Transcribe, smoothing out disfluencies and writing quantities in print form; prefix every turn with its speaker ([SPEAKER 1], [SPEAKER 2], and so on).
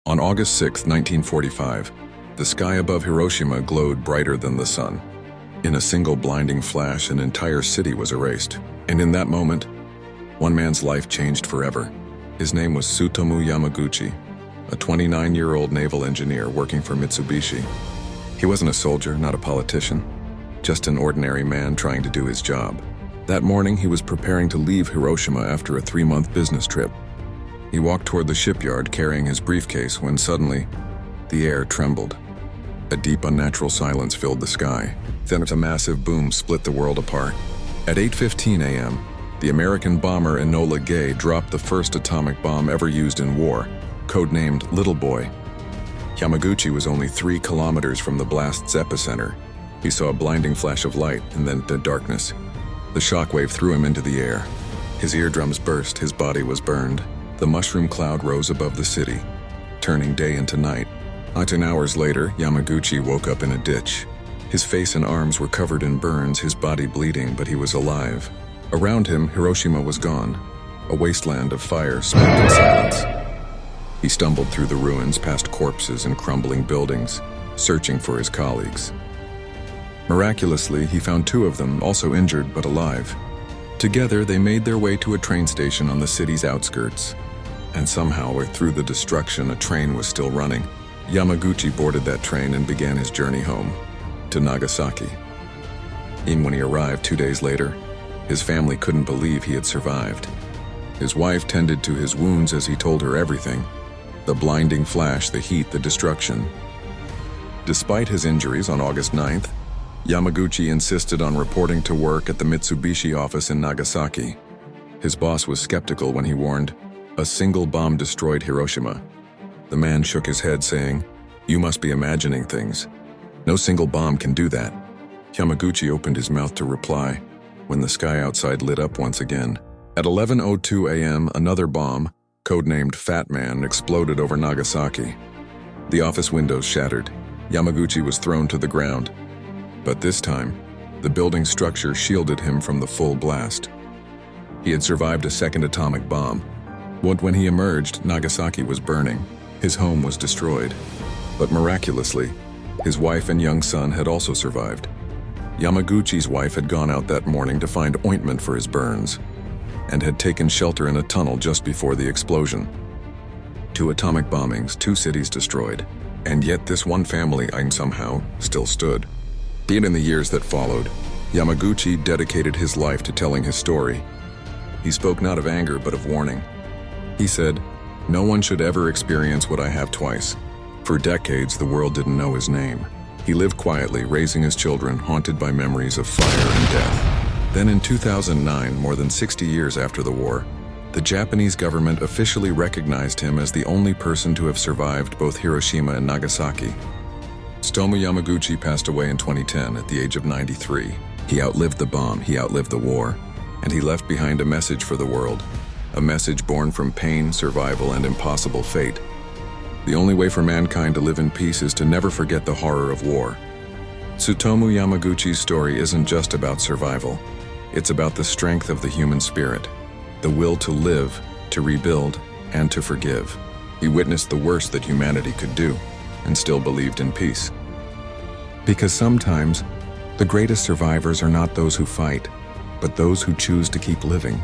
[SPEAKER 1] On August 6, 1945, the sky above Hiroshima glowed brighter than the sun. In a single blinding flash, an entire city was erased. And in that moment, one man's life changed forever. His name was Tsutomu Yamaguchi, a 29-year-old naval engineer working for Mitsubishi. He wasn't a soldier, not a politician, just an ordinary man trying to do his job. That morning, he was preparing to leave Hiroshima after a 3-month business trip. He walked toward the shipyard carrying his briefcase when suddenly, the air trembled. A deep, unnatural silence filled the sky. Then a massive boom split the world apart. At 8:15 a.m., the American bomber Enola Gay dropped the first atomic bomb ever used in war, codenamed Little Boy. Yamaguchi was only 3 kilometers from the blast's epicenter. He saw a blinding flash of light and then the darkness. The shockwave threw him into the air. His eardrums burst, his body was burned. The mushroom cloud rose above the city, turning day into night. 10 hours later, Yamaguchi woke up in a ditch. His face and arms were covered in burns, his body bleeding, but he was alive. Around him, Hiroshima was gone, a wasteland of fire, smoke, and silence. He stumbled through the ruins, past corpses and crumbling buildings, searching for his colleagues. Miraculously, he found 2 of them, also injured but alive. Together, they made their way to a train station on the city's outskirts. And somehow, through the destruction, a train was still running. Yamaguchi boarded that train and began his journey home, to Nagasaki. Even when he arrived 2 days later, his family couldn't believe he had survived. His wife tended to his wounds as he told her everything: the blinding flash, the heat, the destruction. Despite his injuries on August 9th, Yamaguchi insisted on reporting to work at the Mitsubishi office in Nagasaki. His boss was skeptical when he warned, "A single bomb destroyed Hiroshima." The man shook his head, saying, "You must be imagining things. No single bomb can do that." Yamaguchi opened his mouth to reply when the sky outside lit up once again. At 11:02 a.m., another bomb, codenamed Fat Man, exploded over Nagasaki. The office windows shattered. Yamaguchi was thrown to the ground. But this time, the building structure shielded him from the full blast. He had survived a second atomic bomb. When he emerged, Nagasaki was burning. His home was destroyed. But miraculously, his wife and young son had also survived. Yamaguchi's wife had gone out that morning to find ointment for his burns and had taken shelter in a tunnel just before the explosion. 2 atomic bombings, 2 cities destroyed. And yet this one family, somehow, still stood. In the years that followed, Yamaguchi dedicated his life to telling his story. He spoke not of anger, but of warning. He said, "No one should ever experience what I have twice." For decades, the world didn't know his name. He lived quietly, raising his children, haunted by memories of fire and death. Then in 2009, more than 60 years after the war, the Japanese government officially recognized him as the only person to have survived both Hiroshima and Nagasaki. Tsutomu Yamaguchi passed away in 2010 at the age of 93. He outlived the bomb, he outlived the war, and he left behind a message for the world, a message born from pain, survival, and impossible fate. The only way for mankind to live in peace is to never forget the horror of war. Tsutomu Yamaguchi's story isn't just about survival. It's about the strength of the human spirit, the will to live, to rebuild, and to forgive. He witnessed the worst that humanity could do, and still believed in peace. Because sometimes, the greatest survivors are not those who fight, but those who choose to keep living.